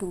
2।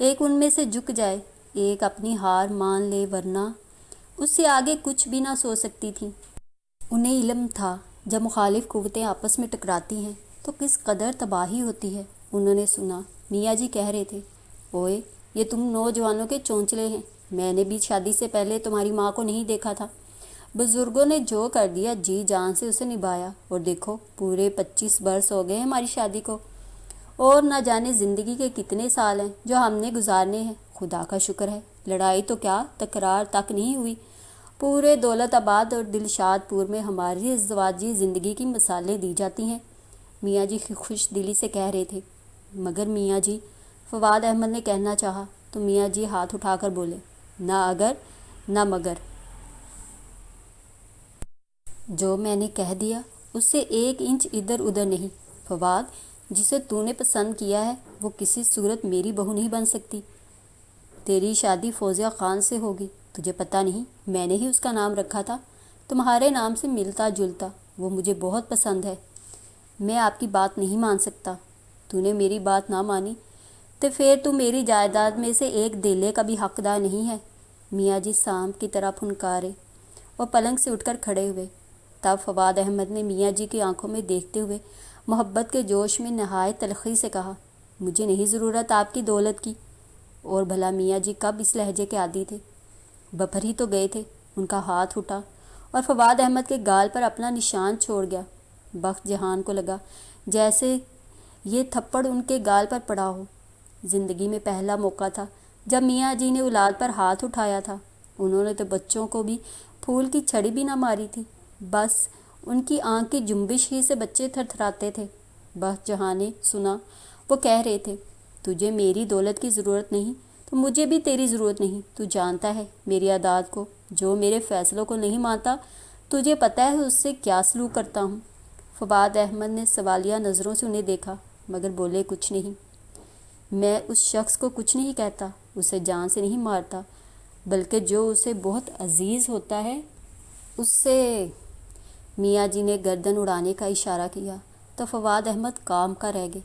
ایک ان میں سے جھک جائے، ایک اپنی ہار مان لے، ورنہ اس سے آگے کچھ بھی نہ سوچ سکتی تھی۔ انہیں علم تھا جب مخالف قوتیں آپس میں ٹکراتی ہیں تو کس قدر تباہی ہوتی ہے۔ انہوں نے سنا میاں جی کہہ رہے تھے، اوئے یہ تم نوجوانوں کے چونچلے ہیں، میں نے بھی شادی سے پہلے تمہاری ماں کو نہیں دیکھا تھا۔ بزرگوں نے جو کر دیا جی جان سے اسے نبھایا، اور دیکھو پورے 25 برس ہو گئے ہیں ہماری شادی کو، اور نہ جانے زندگی کے کتنے سال ہیں جو ہم نے گزارنے ہیں۔ خدا کا شکر ہے لڑائی تو کیا تکرار تک نہیں ہوئی۔ پورے دولت آباد اور دلشاد پور میں ہماری ازدواجی زندگی کی مثالیں دی جاتی ہیں، میاں جی خوش دلی سے کہہ رہے تھے۔ مگر میاں جی، فواد احمد نے کہنا چاہا تو میاں جی ہاتھ اٹھا کر بولے، نہ اگر نہ مگر۔ جو میں نے کہہ دیا اس سے 1 انچ ادھر ادھر نہیں۔ فواد، جسے تو نے پسند کیا ہے وہ کسی صورت میری بہو نہیں بن سکتی۔ تیری شادی فوزیہ خان سے ہوگی، تجھے پتہ نہیں میں نے ہی اس کا نام رکھا تھا، تمہارے نام سے ملتا جلتا۔ وہ مجھے بہت پسند ہے۔ میں آپ کی بات نہیں مان سکتا۔ تو نے میری بات نہ مانی تو پھر تو میری جائیداد میں سے 1 دھیلے کا بھی حقدار نہیں ہے۔ میاں جی سانپ کی طرح پھنکارے اور پلنگ سے اٹھ کر کھڑے ہوئے۔ تب فواد احمد نے میاں جی کی آنکھوں میں دیکھتے ہوئے محبت کے جوش میں نہایت تلخی سے کہا، مجھے نہیں ضرورت آپ کی دولت کی۔ اور بھلا میاں جی کب اس لہجے کے عادی تھے؟ بپھر ہی تو گئے تھے۔ ان کا ہاتھ اٹھا اور فواد احمد کے گال پر اپنا نشان چھوڑ گیا۔ بخت جہان کو لگا جیسے یہ تھپڑ ان کے گال پر پڑا ہو۔ زندگی میں پہلا موقع تھا جب میاں جی نے اولاد پر ہاتھ اٹھایا تھا۔ انہوں نے تو بچوں کو بھی پھول کی چھڑی بھی نہ ماری تھی، بس ان کی آنکھ کی جنبش ہی سے بچے تھر تھراتے تھے۔ بخت جہاں نے سنا، وہ کہہ رہے تھے، تجھے میری دولت کی ضرورت نہیں تو مجھے بھی تیری ضرورت نہیں۔ تو جانتا ہے میری عادات کو، جو میرے فیصلوں کو نہیں مانتا تجھے پتہ ہے اس سے کیا سلوک کرتا ہوں۔ فواد احمد نے سوالیہ نظروں سے انہیں دیکھا مگر بولے کچھ نہیں۔ میں اس شخص کو کچھ نہیں کہتا، اسے جان سے نہیں مارتا، بلکہ جو اسے بہت عزیز ہوتا ہے اس سے۔ میاں جی نے گردن اڑانے کا اشارہ کیا تو فواد احمد کام کا رہ گئے۔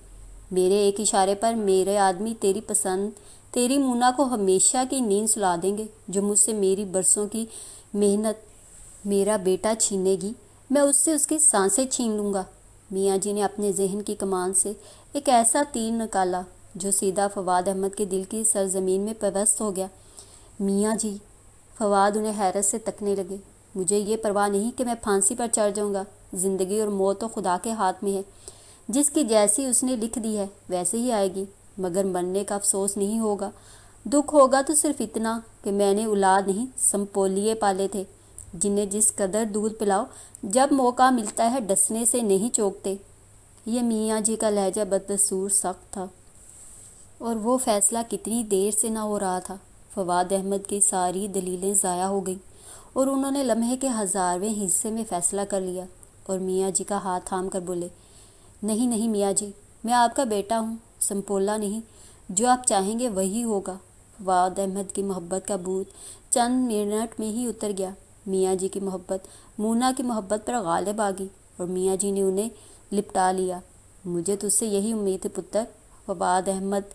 میرے ایک اشارے پر میرے آدمی تیری پسند تیری مونا کو ہمیشہ کی نیند سلا دیں گے، جو مجھ سے میری برسوں کی محنت میرا بیٹا چھینے گی، میں اس سے اس کی سانسیں چھین لوں گا۔ میاں جی نے اپنے ذہن کی کمان سے ایک ایسا تیر نکالا جو سیدھا فواد احمد کے دل کی سرزمین میں پیوست ہو گیا۔ میاں جی، فواد انہیں حیرت سے تکنے لگے، مجھے یہ پرواہ نہیں کہ میں پھانسی پر چڑھ جاؤں گا۔ زندگی اور موت تو خدا کے ہاتھ میں ہے، جس کی جیسی اس نے لکھ دی ہے ویسے ہی آئے گی، مگر مرنے کا افسوس نہیں ہوگا۔ دکھ ہوگا تو صرف اتنا کہ میں نے اولاد نہیں سنپولیے پالے تھے، جنہیں جس قدر دودھ پلاؤ جب موقع ملتا ہے ڈسنے سے نہیں چوکتے۔ یہ میاں جی کا لہجہ بدستور سخت تھا، اور وہ فیصلہ کتنی دیر سے نہ ہو رہا تھا۔ فواد احمد کی ساری دلیلیں ضائع ہو گئیں اور انہوں نے لمحے کے 1000ویں حصے میں فیصلہ کر لیا، اور میاں جی کا ہاتھ تھام کر بولے، نہیں نہیں میاں جی، میں آپ کا بیٹا ہوں، سنپولا نہیں۔ جو آپ چاہیں گے وہی ہوگا۔ فواد احمد کی محبت کا بھوت چند منٹ میں ہی اتر گیا۔ میاں جی کی محبت مونا کی محبت پر غالب آ گئی اور میاں جی نے انہیں لپٹا لیا۔ مجھے تجھ سے یہی امید ہے پتر۔ فواد احمد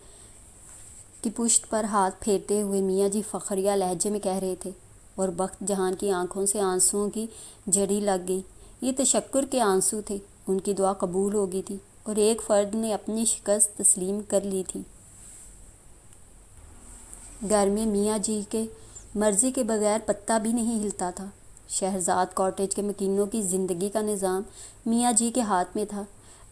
کی پشت پر ہاتھ پھیرتے ہوئے میاں جی فخریہ لہجے میں کہہ رہے تھے، اور بخت جہان کی آنکھوں سے آنسوؤں کی جھڑی لگ گئی۔ یہ تشکر کے آنسو تھے، ان کی دعا قبول ہو گئی تھی اور ایک فرد نے اپنی شکست تسلیم کر لی تھی۔ گھر میں میاں جی کے مرضی کے بغیر پتا بھی نہیں ہلتا تھا۔ شہرزاد کاٹیج کے مکینوں کی زندگی کا نظام میاں جی کے ہاتھ میں تھا۔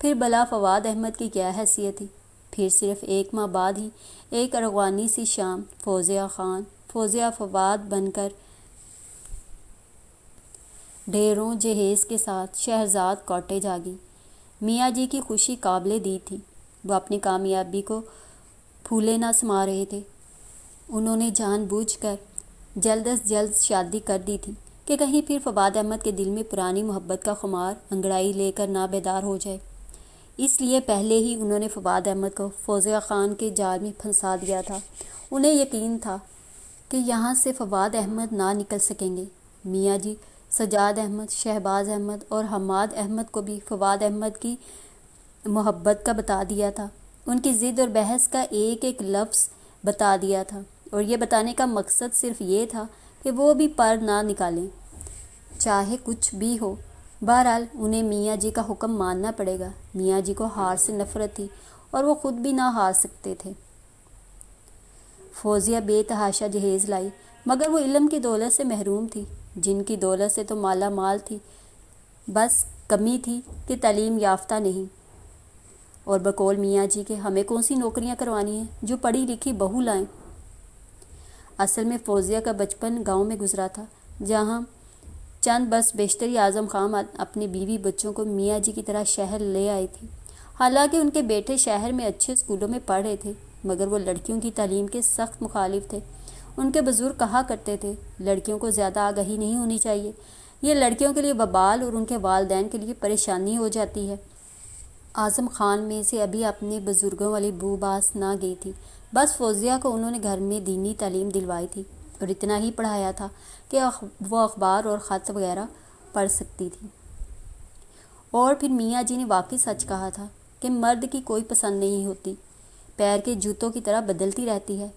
پھر بلا فواد احمد کی کیا حیثیت تھی؟ پھر صرف 1 ماہ بعد ہی ایک ارغوانی سی شام فوزیہ خان فوزیہ فواد بن کر ڈھیروں جہیز کے ساتھ شہرزاد کاٹیج آ گئی۔ میاں جی کی خوشی قابل دید تھی۔ وہ اپنی کامیابی کو پھولے نہ سما رہے تھے۔ انہوں نے جان بوجھ کر جلد از جلد شادی کر دی تھی کہ کہیں پھر فواد احمد کے دل میں پرانی محبت کا خمار انگڑائی لے کر نہ بیدار ہو جائے۔ اس لیے پہلے ہی انہوں نے فواد احمد کو فوزیہ خان کے جال میں پھنسا دیا تھا۔ انہیں یقین تھا کہ یہاں سے فواد احمد نہ نکل سکیں گے۔ میاں جی سجاد احمد، شہباز احمد اور حماد احمد کو بھی فواد احمد کی محبت کا بتا دیا تھا۔ ان کی ضد اور بحث کا ایک ایک لفظ بتا دیا تھا، اور یہ بتانے کا مقصد صرف یہ تھا کہ وہ بھی پر نہ نکالیں، چاہے کچھ بھی ہو۔ بہرحال انہیں میاں جی کا حکم ماننا پڑے گا۔ میاں جی کو ہار سے نفرت تھی اور وہ خود بھی نہ ہار سکتے تھے۔ فوزیہ بے تحاشا جہیز لائی، مگر وہ علم کی دولت سے محروم تھی، جن کی دولت سے تو مالا مال تھی۔ بس کمی تھی کہ تعلیم یافتہ نہیں، اور بقول میاں جی کے ہمیں کون سی نوکریاں کروانی ہیں جو پڑھی لکھی بہو لائیں۔ اصل میں فوزیہ کا بچپن گاؤں میں گزرا تھا، جہاں چند برس بیشتری اعظم خان اپنی بیوی بچوں کو میاں جی کی طرح شہر لے آئی تھی۔ حالانکہ ان کے بیٹے شہر میں اچھے اسکولوں میں پڑھ رہے تھے، مگر وہ لڑکیوں کی تعلیم کے سخت مخالف تھے۔ ان کے بزرگ کہا کرتے تھے، لڑکیوں کو زیادہ آگہی نہیں ہونی چاہیے، یہ لڑکیوں کے لیے وبال اور ان کے والدین کے لیے پریشانی ہو جاتی ہے۔ اعظم خان میں سے ابھی اپنے بزرگوں والی بو باس نہ گئی تھی۔ بس فوزیہ کو انہوں نے گھر میں دینی تعلیم دلوائی تھی، اور اتنا ہی پڑھایا تھا کہ وہ اخبار اور خط وغیرہ پڑھ سکتی تھی۔ اور پھر میاں جی نے واقعی سچ کہا تھا کہ مرد کی کوئی پسند نہیں ہوتی، پیر کے جوتوں کی طرح بدلتی رہتی ہے۔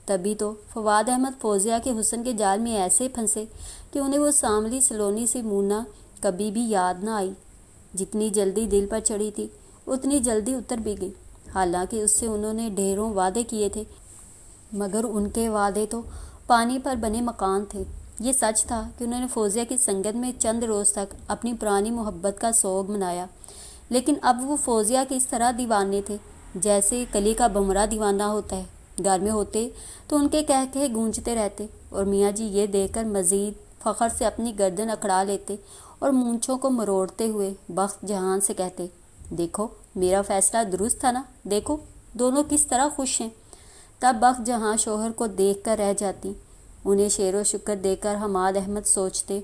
تبھی تو فواد احمد فوزیہ کے حسن کے جال میں ایسے پھنسے کہ انہیں وہ سانولی سلونی سی مونا کبھی بھی یاد نہ آئی۔ جتنی جلدی دل پر چڑھی تھی اتنی جلدی اتر بھی گئی۔ حالانکہ اس سے انہوں نے ڈھیروں وعدے کیے تھے، مگر ان کے وعدے تو پانی پر بنے مکان تھے۔ یہ سچ تھا کہ انہوں نے فوزیہ کی سنگت میں چند روز تک اپنی پرانی محبت کا سوگ منایا، لیکن اب وہ فوزیہ کے اس طرح دیوانے تھے جیسے کلی کا بمرا دیوانہ ہوتا ہے۔ گھر میں ہوتے تو ان کے کہے گونجتے رہتے، اور میاں جی یہ دیکھ کر مزید فخر سے اپنی گردن اکڑا لیتے اور مونچھوں کو مروڑتے ہوئے بخت جہان سے کہتے، دیکھو میرا فیصلہ درست تھا نا، دیکھو دونوں کس طرح خوش ہیں۔ تب بخت جہاں شوہر کو دیکھ کر رہ جاتی۔ انہیں شیر و شکر دے کر حماد احمد سوچتے،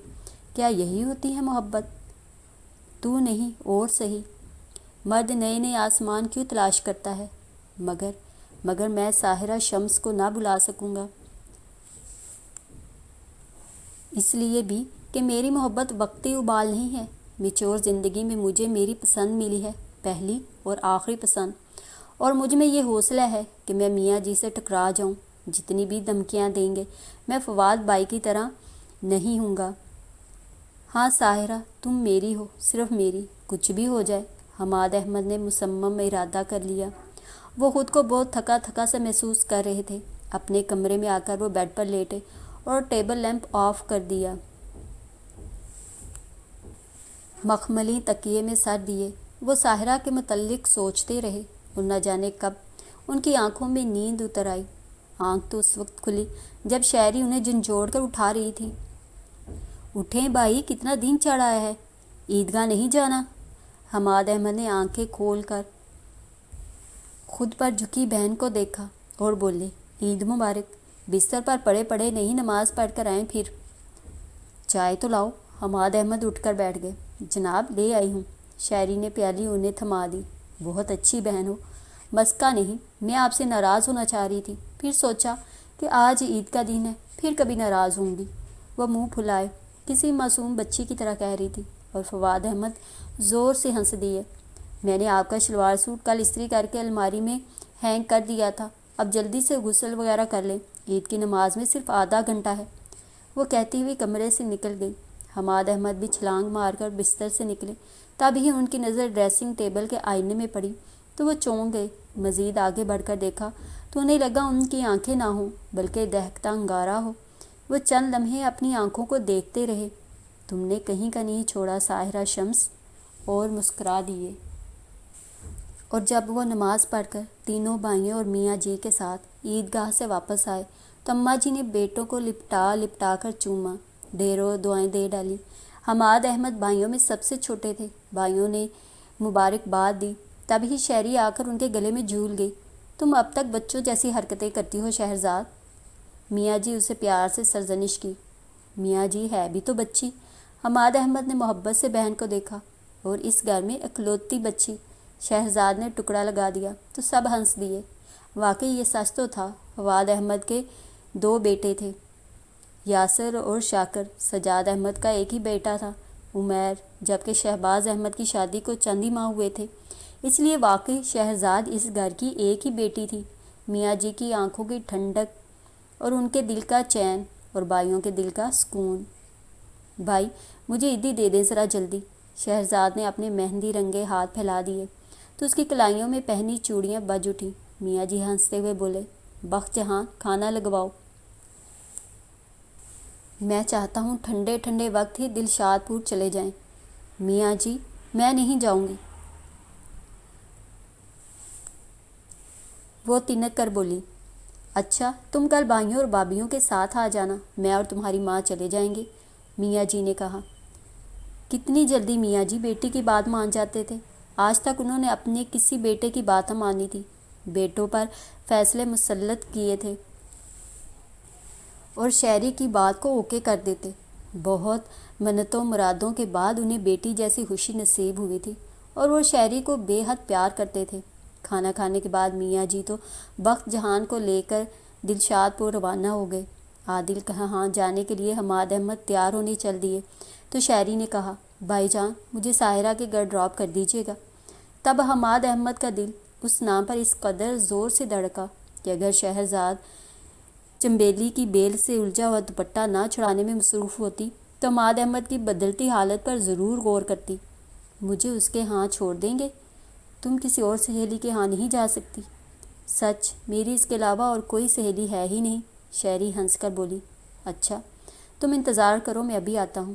کیا یہی ہوتی ہے محبت؟ تو نہیں اور سہی، مرد نئے نئے آسمان کیوں تلاش کرتا ہے؟ مگر میں ساحرہ شمس کو نہ بلا سکوں گا، اس لیے بھی کہ میری محبت وقتی ابال نہیں ہے۔ میچور زندگی میں مجھے میری پسند ملی ہے، پہلی اور آخری پسند، اور مجھ میں یہ حوصلہ ہے کہ میں میاں جی سے ٹکرا جاؤں، جتنی بھی دھمکیاں دیں گے میں فواد بائی کی طرح نہیں ہوں گا۔ ہاں ساحرہ، تم میری ہو، صرف میری، کچھ بھی ہو جائے۔ حماد احمد نے مصمم ارادہ کر لیا۔ وہ خود کو بہت تھکا تھکا سا محسوس کر رہے تھے۔ اپنے کمرے میں آ کر وہ بیڈ پر لیٹے اور ٹیبل لیمپ آف کر دیا۔ مخملی تکیے میں سر دیے وہ ساحرہ کے متعلق سوچتے رہے، اور نہ جانے کب ان کی آنکھوں میں نیند اتر آئی۔ آنکھ تو اس وقت کھلی جب شہری انہیں جھنجھوڑ کر اٹھا رہی تھی۔ اٹھیں بھائی، کتنا دن چڑھ آیا ہے، عیدگاہ نہیں جانا؟ حماد احمد نے آنکھیں کھول کر خود پر جھکی بہن کو دیکھا اور بولے، عید مبارک۔ بستر پر پڑے پڑے نہیں نماز پڑھ کر آئیں پھر؟ چائے تو لاؤ۔ حماد احمد اٹھ کر بیٹھ گئے۔ جناب لے آئی ہوں۔ شہری نے پیالی انہیں تھما دی۔ بہت اچھی بہن ہو، مسکا نہیں، میں آپ سے ناراض ہونا چاہ رہی تھی، پھر سوچا کہ آج عید کا دن ہے، پھر کبھی ناراض ہوں گی۔ وہ منہ پھلائے کسی معصوم بچی کی طرح کہہ رہی تھی، اور فواد احمد زور سے ہنس دیے۔ میں نے آپ کا شلوار سوٹ کل استری کر کے الماری میں ہینگ کر دیا تھا، اب جلدی سے غسل وغیرہ کر لیں، عید کی نماز میں صرف آدھا گھنٹہ ہے۔ وہ کہتی ہوئی کمرے سے نکل گئی۔ حماد احمد بھی چھلانگ مار کر بستر سے نکلے۔ تب ہی ان کی نظر ڈریسنگ ٹیبل کے آئینے میں پڑی تو وہ چونک گئے۔ مزید آگے بڑھ کر دیکھا تو انہیں لگا ان کی آنکھیں نہ ہوں بلکہ دہکتا انگارہ ہو۔ وہ چند لمحے اپنی آنکھوں کو دیکھتے رہے۔ تم نے کہیں کا نہیں چھوڑا ساحرہ شمس، اور مسکرا دیے۔ اور جب وہ نماز پڑھ کر تینوں بھائیوں اور میاں جی کے ساتھ عیدگاہ سے واپس آئے تو اماں جی نے بیٹوں کو لپٹا کر چوما، ڈھیروں دعائیں دے ڈالی۔ حماد احمد بھائیوں میں سب سے چھوٹے تھے۔ بھائیوں نے مبارکباد دی۔ تبھی شہری آ کر ان کے گلے میں جھول گئی۔ تم اب تک بچوں جیسی حرکتیں کرتی ہو شہرزاد۔ میاں جی اسے پیار سے سرزنش کی۔ میاں جی ہے بھی تو بچی۔ حماد احمد نے محبت سے بہن کو دیکھا، اور اس گھر میں اکلوتی بچی۔ شہرزاد نے ٹکڑا لگا دیا تو سب ہنس دیے۔ واقعی یہ سچ تو تھا، فواد احمد کے 2 بیٹے تھے، یاسر اور شاکر۔ سجاد احمد کا ایک ہی بیٹا تھا، عمیر، جبکہ شہباز احمد کی شادی کو چند ہی ماہ ہوئے تھے۔ اس لیے واقعی شہرزاد اس گھر کی ایک ہی بیٹی تھی، میاں جی کی آنکھوں کی ٹھنڈک اور ان کے دل کا چین اور بھائیوں کے دل کا سکون۔ بھائی مجھے عیدی دے دیں ذرا جلدی۔ شہرزاد نے اپنے مہندی رنگے ہاتھ پھیلا دیے تو اس کی کلائیوں میں پہنی چوڑیاں بج اٹھیں۔ میاں جی ہنستے ہوئے بولے، بخت جہاں کھانا لگواؤ۔ میں چاہتا ہوں ٹھنڈے ٹھنڈے وقت ہی دلشاد پور چلے جائیں۔ میاں جی میں نہیں جاؤں گی، وہ تنک کر بولی۔ اچھا تم کل بھائیوں اور بھابھیوں کے ساتھ آ جانا، میں اور تمہاری ماں چلے جائیں گے، میاں جی نے کہا۔ کتنی جلدی میاں جی بیٹی کی بات مان جاتے تھے۔ آج تک انہوں نے اپنے کسی بیٹے کی بات نہ مانی تھی، بیٹوں پر فیصلے مسلط کیے تھے اور شہری کی بات کو اوکے کر دیتے۔ بہت منتوں مرادوں کے بعد انہیں بیٹی جیسی خوشی نصیب ہوئی تھی اور وہ شہری کو بے حد پیار کرتے تھے۔ کھانا کھانے کے بعد میاں جی تو بخت جہان کو لے کر دلشاد پور روانہ ہو گئے۔ عادل کہاں جانے کے لیے حماد احمد تیار ہونے چل دیے تو شہری نے کہا، بھائی جان مجھے ساحرہ کے گھر ڈراپ کر دیجیے گا۔ تب حماد احمد کا دل اس نام پر اس قدر زور سے دھڑکا کہ اگر شہرزاد چنبیلی کی بیل سے الجھا ہوا دوپٹہ نہ چھڑانے میں مصروف ہوتی تو حماد احمد کی بدلتی حالت پر ضرور غور کرتی۔ مجھے اس کے ہاں چھوڑ دیں گے؟ تم کسی اور سہیلی کے ہاں نہیں جا سکتی؟ سچ میری اس کے علاوہ اور کوئی سہیلی ہے ہی نہیں، شہری ہنس کر بولی۔ اچھا تم انتظار کرو، میں ابھی آتا ہوں،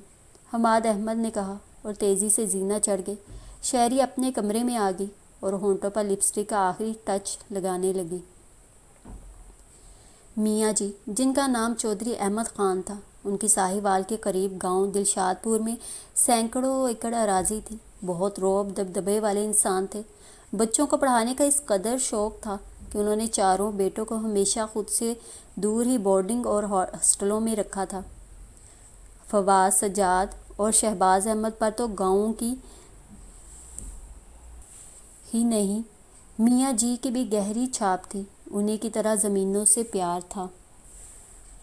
حماد احمد نے کہا اور تیزی سے زینہ چڑھ گئے۔ شہری اپنے کمرے میں آ گئی اور ہونٹوں پر لپسٹک کا آخری ٹچ لگانے لگی۔ میاں جی جن کا نام چودھری احمد خان تھا، ان کی ساہیوال کے قریب گاؤں دلشاد پور میں سینکڑوں ایکڑ اراضی تھی۔ بہت روب دبدبے والے انسان تھے۔ بچوں کو پڑھانے کا اس قدر شوق تھا کہ انہوں نے چاروں بیٹوں کو ہمیشہ خود سے دور ہی بورڈنگ اور ہاسٹلوں میں رکھا تھا۔ فواز، سجاد اور شہباز احمد پر تو گاؤں کی ہی نہیں میاں جی کی بھی گہری چھاپ تھی، انہیں کی طرح زمینوں سے پیار تھا۔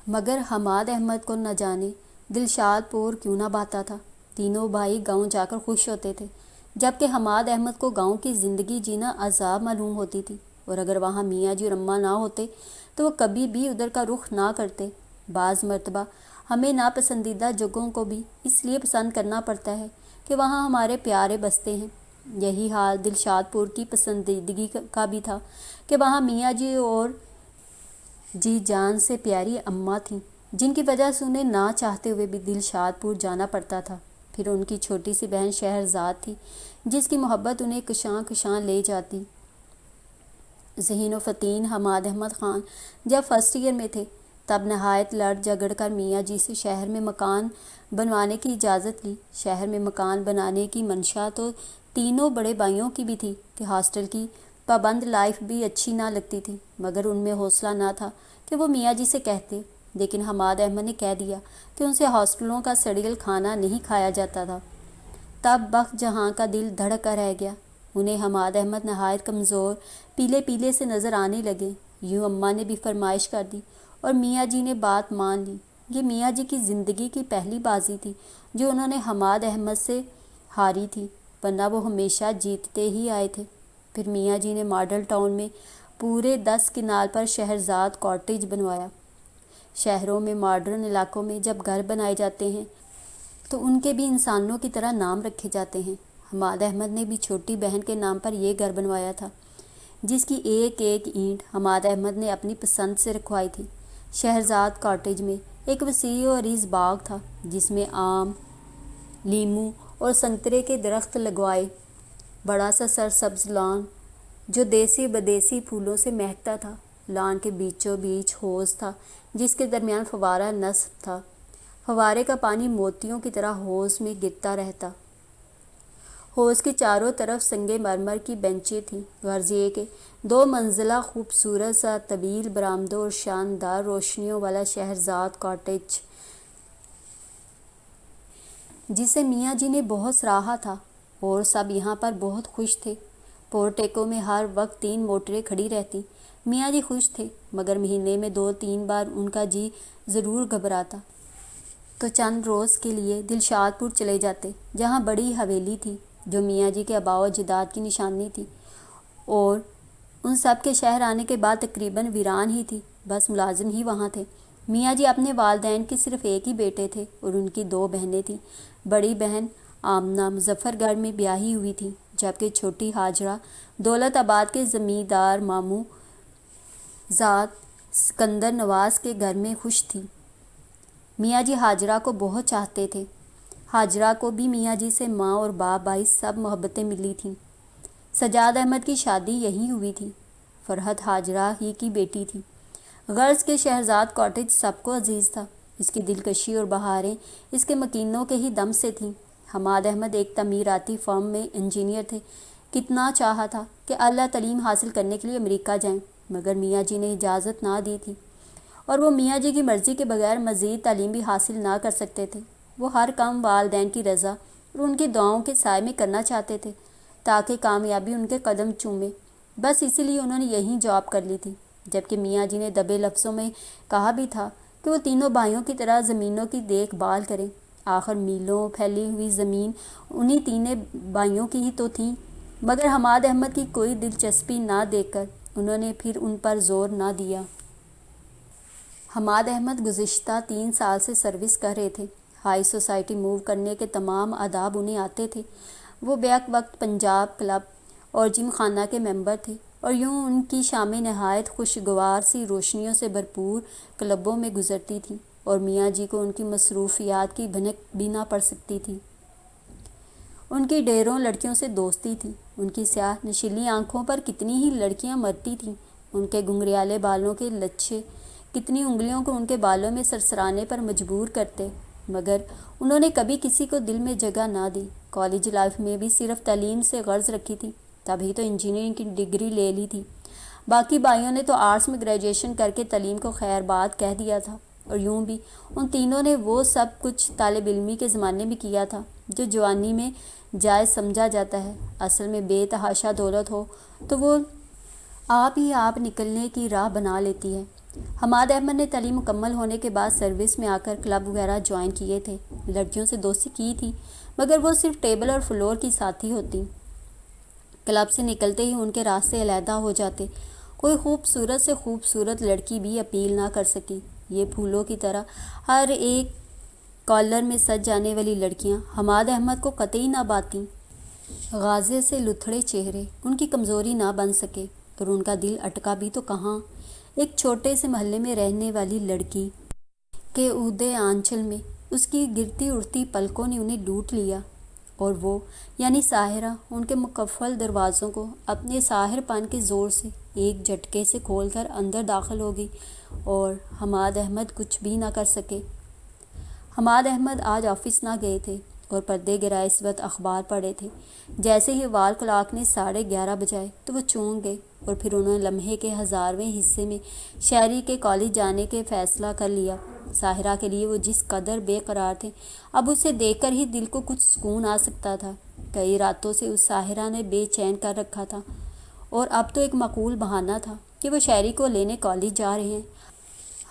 مگر حماد احمد کو نہ جانے دلشاد پور کیوں نہ بھاتا تھا۔ تینوں بھائی گاؤں جا کر خوش ہوتے تھے، جبکہ حماد احمد کو گاؤں کی زندگی جینا عذاب معلوم ہوتی تھی، اور اگر وہاں میاں جی اور اماں نہ ہوتے تو وہ کبھی بھی ادھر کا رخ نہ کرتے۔ بعض مرتبہ ہمیں ناپسندیدہ جگہوں کو بھی اس لیے پسند کرنا پڑتا ہے کہ وہاں ہمارے پیارے بستے ہیں۔ یہی حال دلشاد پور کی پسندیدگی کا بھی تھا کہ وہاں میاں جی اور جی جان سے پیاری اماں تھیں، جن کی وجہ سے انہیں نہ چاہتے ہوئے بھی دلشاد پور جانا پڑتا تھا۔ پھر ان کی چھوٹی سی بہن شہرزاد تھی، جس کی محبت انہیں کشاں کشاں لے جاتی۔ ذہین و فطین حماد احمد خان جب فرسٹ ایئر میں تھے تب نہایت لڑ جھگڑ کر میاں جی سے شہر میں مکان بنوانے کی اجازت لی۔ شہر میں مکان بنانے کی منشا تو تینوں بڑے بھائیوں کی بھی تھی کہ ہاسٹل کی پابند لائف بھی اچھی نہ لگتی تھی، مگر ان میں حوصلہ نہ تھا کہ وہ میاں جی سے کہتے۔ لیکن حماد احمد نے کہہ دیا کہ ان سے ہاسٹلوں کا سڑیل کھانا نہیں کھایا جاتا تھا۔ تب بخت جہاں کا دل دھڑک کر رہ گیا۔ انہیں حماد احمد نہایت کمزور پیلے پیلے سے نظر آنے لگے۔ یوں اماں نے بھی فرمائش کر دی اور میاں جی نے بات مان لی۔ یہ میاں جی کی زندگی کی پہلی بازی تھی جو انہوں نے حماد احمد سے ہاری تھی، ورنہ وہ ہمیشہ جیتتے ہی آئے تھے۔ پھر میاں جی نے ماڈل ٹاؤن میں پورے 10 کنال پر شہرزاد کاٹیج بنوایا۔ شہروں میں ماڈرن علاقوں میں جب گھر بنائے جاتے ہیں تو ان کے بھی انسانوں کی طرح نام رکھے جاتے ہیں۔ حماد احمد نے بھی چھوٹی بہن کے نام پر یہ گھر بنوایا تھا، جس کی ایک ایک اینٹ حماد احمد نے اپنی پسند سے رکھوائی تھی۔ شہرزاد کاٹیج میں ایک وسیع و عریض باغ تھا، جس میں آم، لیموں اور سنترے کے درخت لگوائے۔ بڑا سا سرسبز لان جو دیسی بدیسی پھولوں سے مہکتا تھا۔ لان کے بیچوں بیچ حوض تھا، جس کے درمیان فوارہ نصب تھا۔ فوارے کا پانی موتیوں کی طرح حوض میں گرتا رہتا۔ حوض کی چاروں طرف سنگ مرمر کی بینچیں تھیں۔ غرض یہ کہ 2 منزلہ خوبصورت سا طویل برآمدوں اور شاندار روشنیوں والا شہرزاد کاٹیج، جسے میاں جی نے بہت سراہا تھا، اور سب یہاں پر بہت خوش تھے۔ پورٹیکو میں ہر وقت 3 موٹریں کھڑی رہتی۔ میاں جی خوش تھے، مگر مہینے میں 2-3 بار ان کا جی ضرور گھبراتا تو چند روز کے لیے دلشاد پور چلے جاتے، جہاں بڑی حویلی تھی جو میاں جی کے آباء و اجداد کی نشانی تھی، اور ان سب کے شہر آنے کے بعد تقریباً ویران ہی تھی، بس ملازم ہی وہاں تھے۔ میاں جی اپنے والدین کے صرف ایک ہی بیٹے تھے اور ان کی 2 بہنیں تھیں۔ بڑی بہن آمنہ مظفر گڑھ میں بیاہی ہوئی تھی، جبکہ چھوٹی ہاجرہ دولت آباد کے زمیندار ماموں زاد سکندر نواز کے گھر میں خوش تھی۔ میاں جی ہاجرہ کو بہت چاہتے تھے۔ ہاجرہ کو بھی میاں جی سے ماں اور باپ بھائی سب محبتیں ملی تھیں۔ سجاد احمد کی شادی یہیں ہوئی تھی۔ فرحت ہاجرہ ہی کی بیٹی تھی۔ غرض کے شہرزاد کاٹیج سب کو عزیز تھا۔ اس کی دلکشی اور بہاریں اس کے مکینوں کے ہی دم سے تھیں۔ حماد احمد ایک تعمیراتی فرم میں انجینئر تھے۔ کتنا چاہا تھا کہ اعلیٰ تعلیم حاصل کرنے کے لیے امریکہ جائیں، مگر میاں جی نے اجازت نہ دی تھی، اور وہ میاں جی کی مرضی کے بغیر مزید تعلیم بھی حاصل نہ کر سکتے تھے۔ وہ ہر کام والدین کی رضا اور ان کی دعاؤں کے سائے میں کرنا چاہتے تھے تاکہ کامیابی ان کے قدم چومے۔ بس اسی لیے انہوں نے یہیں جاب کر لی تھی، جبکہ میاں جی نے دبے لفظوں میں کہا بھی تھا کہ وہ تینوں بھائیوں کی طرح زمینوں کی دیکھ بھال کریں۔ آخر میلوں پھیلی ہوئی زمین انہی تینے بھائیوں کی ہی تو تھی، مگر حماد احمد کی کوئی دلچسپی نہ دیکھ کر انہوں نے پھر ان پر زور نہ دیا۔ حماد احمد گزشتہ 3 سال سے سروس کر رہے تھے۔ ہائی سوسائٹی موو کرنے کے تمام آداب انہیں آتے تھے۔ وہ بیک وقت پنجاب کلب اور جم خانہ کے ممبر تھے، اور یوں ان کی شامیں نہایت خوشگوار سی روشنیوں سے بھرپور کلبوں میں گزرتی تھیں، اور میاں جی کو ان کی مصروفیات کی بھنک بھی نہ پڑ سکتی تھی۔ ان کی ڈھیروں لڑکیوں سے دوستی تھی۔ ان کی سیاہ نشیلی آنکھوں پر کتنی ہی لڑکیاں مرتی تھیں۔ ان کے گنگریالے بالوں کے لچھے کتنی انگلیوں کو ان کے بالوں میں سرسرانے پر مجبور کرتے، مگر انہوں نے کبھی کسی کو دل میں جگہ نہ دی۔ کالج لائف میں بھی صرف تعلیم سے غرض رکھی تھی، تبھی تو انجینئرنگ کی ڈگری لے لی تھی۔ باقی بھائیوں نے تو آرٹس میں گریجویشن کر کے تعلیم کو خیر بات کہہ دیا تھا، اور یوں بھی ان تینوں نے وہ سب کچھ طالب علمی کے زمانے میں کیا تھا جو جوانی میں جائز سمجھا جاتا ہے۔ اصل میں بے تحاشا دولت ہو تو وہ آپ ہی آپ نکلنے کی راہ بنا لیتی ہے۔ حماد احمد نے تعلیم مکمل ہونے کے بعد سروس میں آ کر کلب وغیرہ جوائن کیے تھے۔ لڑکیوں سے دوستی کی تھی، مگر وہ صرف ٹیبل اور فلور کی ساتھی ہوتی۔ کلب سے نکلتے ہی ان کے راستے علیحدہ ہو جاتے۔ کوئی خوبصورت سے خوبصورت لڑکی بھی اپیل نہ کر سکی۔ یہ پھولوں کی طرح ہر ایک کالر میں سج جانے والی لڑکیاں حماد احمد کو قطعی نہ باتیں۔ غازے سے لتھڑے چہرے ان کی کمزوری نہ بن سکے، اور ان کا دل اٹکا بھی تو کہاں۔ ایک چھوٹے سے محلے میں رہنے والی لڑکی کے عہدے آنچل میں اس کی گرتی اڑتی پلکوں نے انہیں لوٹ لیا، اور وہ یعنی ساحرہ ان کے مقفل دروازوں کو اپنے ساحر پن کے زور سے ایک جھٹکے سے کھول کر اندر داخل ہو گئی، اور حماد احمد کچھ بھی نہ کر سکے۔ حماد احمد آج آفس نہ گئے تھے اور پردے گرائے اس وقت اخبار پڑھے تھے۔ جیسے ہی وال کلاک نے 11:30 بجائے تو وہ چونک گئے، اور پھر انہوں نے لمحے کے 1000ویں حصے میں شہری کے کالج جانے کے فیصلہ کر لیا۔ ساحرہ کے لیے وہ جس قدر بے قرار تھے، اب اسے دیکھ کر ہی دل کو کچھ سکون آ سکتا تھا۔ کئی راتوں سے اس ساحرہ نے بے چین کر رکھا تھا، اور اب تو ایک معقول بہانہ تھا کہ وہ شہری کو لینے کالج جا رہے ہیں،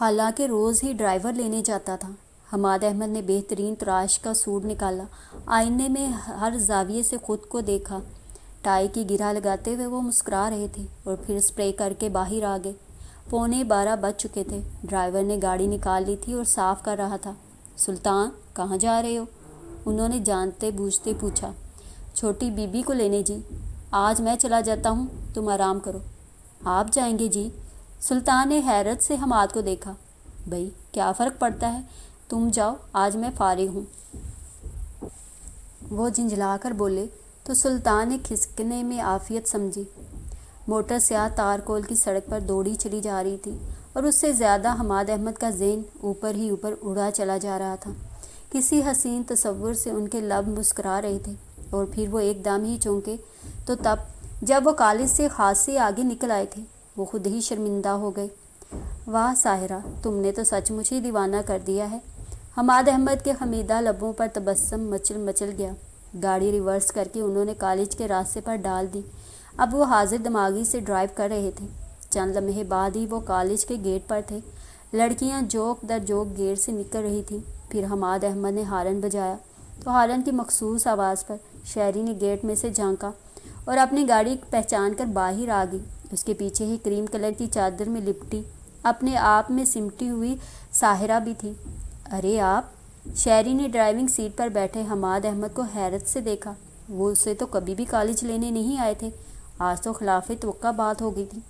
حالانکہ روز ہی ڈرائیور لینے جاتا تھا۔ حماد احمد نے بہترین تراش کا سوٹ نکالا، آئینے میں ہر زاویے سے خود کو دیکھا۔ ٹائی کی گرہ لگاتے ہوئے وہ مسکرا رہے تھے، اور پھر اسپرے کر کے باہر آ گئے۔ 11:45 بج چکے تھے۔ ڈرائیور نے گاڑی نکال لی تھی اور صاف کر رہا تھا۔ سلطان، کہاں جا رہے ہو؟ انہوں نے جانتے بوجھتے پوچھا۔ چھوٹی بی بی کو لینے جی۔ آج میں چلا جاتا ہوں، تم آرام کرو۔ آپ جائیں گے جی؟ سلطان نے حیرت سے حماد کو دیکھا۔ بھئی کیا فرق پڑتا ہے، تم جاؤ، آج میں فارغ ہوں۔ وہ جھنجھلا کر بولے تو سلطان نے کھسکنے میں عافیت سمجھی۔ موٹر سیاہ تارکول کی سڑک پر دوڑی چلی جا رہی تھی، اور اس سے زیادہ حماد احمد کا ذہن اوپر ہی اوپر اڑا چلا جا رہا تھا۔ کسی حسین تصور سے ان کے لب مسکرا رہے تھے، اور پھر وہ ایک دم ہی چونکے تو تب جب وہ کالج سے خاصے آگے نکل آئے تھے۔ وہ خود ہی شرمندہ ہو گئے۔ واہ ساحرہ، تم نے تو سچ مچ ہی دیوانہ کر دیا ہے۔ حماد احمد کے خمیدہ لبوں پر تبسم مچل مچل گیا۔ گاڑی ریورس کر کے انہوں نے کالج کے راستے پر ڈال دی۔ اب وہ حاضر دماغی سے ڈرائیو کر رہے تھے۔ چند لمحے بعد ہی وہ کالج کے گیٹ پر تھے۔ لڑکیاں جوک در جوک گیٹ سے نکل رہی تھیں۔ پھر حماد احمد نے ہارن بجایا تو ہارن کی مخصوص آواز پر شہری نے گیٹ میں سے جھانکا اور اپنی گاڑی پہچان کر باہر آ گئی۔ اس کے پیچھے ہی کریم کلر کی چادر میں لپٹی اپنے آپ میں سمٹی ہوئی ساحرہ بھی تھی۔ ارے آپ! شہری نے ڈرائیونگ سیٹ پر بیٹھے حماد احمد کو حیرت سے دیکھا۔ وہ اسے تو کبھی بھی کالج لینے نہیں آئے تھے، آج تو خلاف توقع بات ہو گئی تھی۔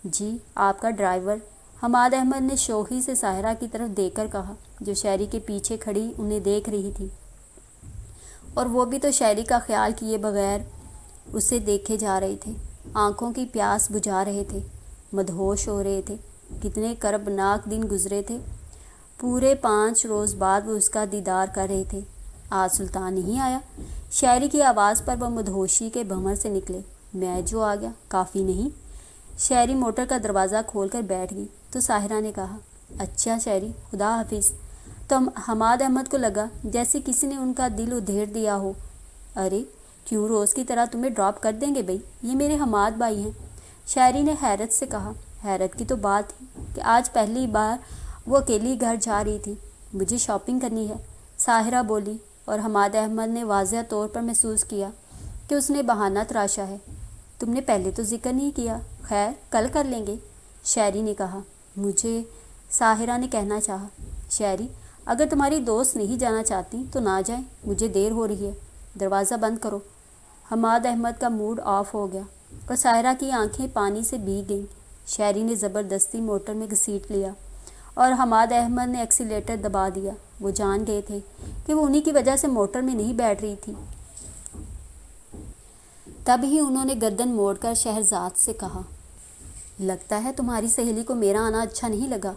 جی آپ کا ڈرائیور، حماد احمد نے شوخی سے ساحرہ کی طرف دیکھ کر کہا، جو شہری کے پیچھے کھڑی انہیں دیکھ رہی تھی، اور وہ بھی تو شہری کا خیال کیے بغیر اسے دیکھے جا رہے تھے، آنکھوں کی پیاس بجھا رہے تھے، مدہوش ہو رہے تھے۔ کتنے کربناک دن گزرے تھے، پورے 5 روز بعد وہ اس کا دیدار کر رہے تھے۔ آج سلطان نہیں آیا؟ شہری کی آواز پر وہ مدہوشی کے بھنور سے نکلے۔ میں جو آ گیا کافی نہیں؟ شہری موٹر کا دروازہ کھول کر بیٹھ گئی تو ساحرہ نے کہا، اچھا شہری، خدا حافظ۔ تو حماد احمد کو لگا جیسے کسی نے ان کا دل ادھیڑ دیا ہو۔ ارے کیوں روز کی طرح تمہیں ڈراپ کر دیں گے بھائی، یہ میرے حماد بھائی ہیں، شہری نے حیرت سے کہا۔ حیرت کی تو بات تھی کہ آج پہلی بار وہ اکیلی گھر جا رہی تھی۔ مجھے شاپنگ کرنی ہے، ساحرہ بولی، اور حماد احمد نے واضح طور پر محسوس کیا کہ اس نے بہانہ تراشا ہے۔ تم نے پہلے تو ذکر نہیں کیا۔ خیر کل کر لیں گے، شہری نے کہا۔ مجھے، ساحرہ نے کہنا چاہا۔ شہری، اگر تمہاری دوست نہیں جانا چاہتی تو نہ جائیں، مجھے دیر ہو رہی ہے، دروازہ بند کرو۔ حماد احمد کا موڈ آف ہو گیا اور ساحرہ کی آنکھیں پانی سے بھیگ گئیں۔ شہری نے زبردستی موٹر میں گھسیٹ لیا اور حماد احمد نے ایکسیلیٹر دبا دیا۔ وہ جان گئے تھے کہ وہ انہی کی وجہ سے موٹر میں نہیں بیٹھ رہی تھی۔ تب ہی انہوں نے گردن موڑ کر شہرزاد سے کہا، لگتا ہے تمہاری سہیلی کو میرا آنا اچھا نہیں لگا۔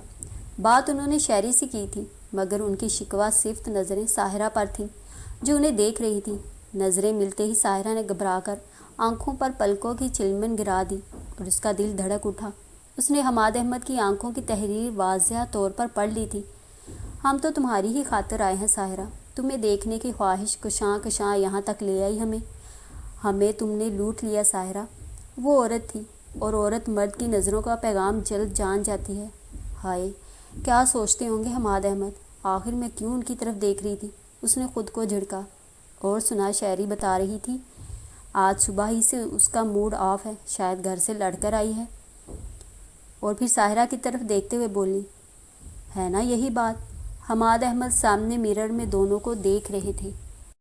بات انہوں نے شہری سے کی تھی، مگر ان کی شکوہ صفت نظریں ساحرہ پر تھیں، جو انہیں دیکھ رہی تھی۔ نظریں ملتے ہی ساحرہ نے گھبرا کر آنکھوں پر پلکوں کی چلمن گرا دی اور اس کا دل دھڑک اٹھا۔ اس نے حماد احمد کی آنکھوں کی تحریر واضح طور پر پڑھ لی تھی۔ ہم تو تمہاری ہی خاطر آئے ہیں ساحرہ، تمہیں دیکھنے کی خواہش کشاں کشاں یہاں تک لے آئی ہمیں تم نے لوٹ لیا ساحرہ۔ وہ عورت تھی، اور عورت مرد کی نظروں کا پیغام جلد جان جاتی ہے۔ ہائے کیا سوچتے ہوں گے حماد احمد، آخر میں کیوں ان کی طرف دیکھ رہی تھی؟ اس نے خود کو جھڑکا۔ اور سنا، شہری بتا رہی تھی آج صبح ہی سے اس کا موڈ آف ہے، شاید گھر سے لڑ کر آئی ہے۔ اور پھر ساحرہ کی طرف دیکھتے ہوئے بولی، ہے نا یہی بات؟ حماد احمد سامنے مرر میں دونوں کو دیکھ رہے تھے۔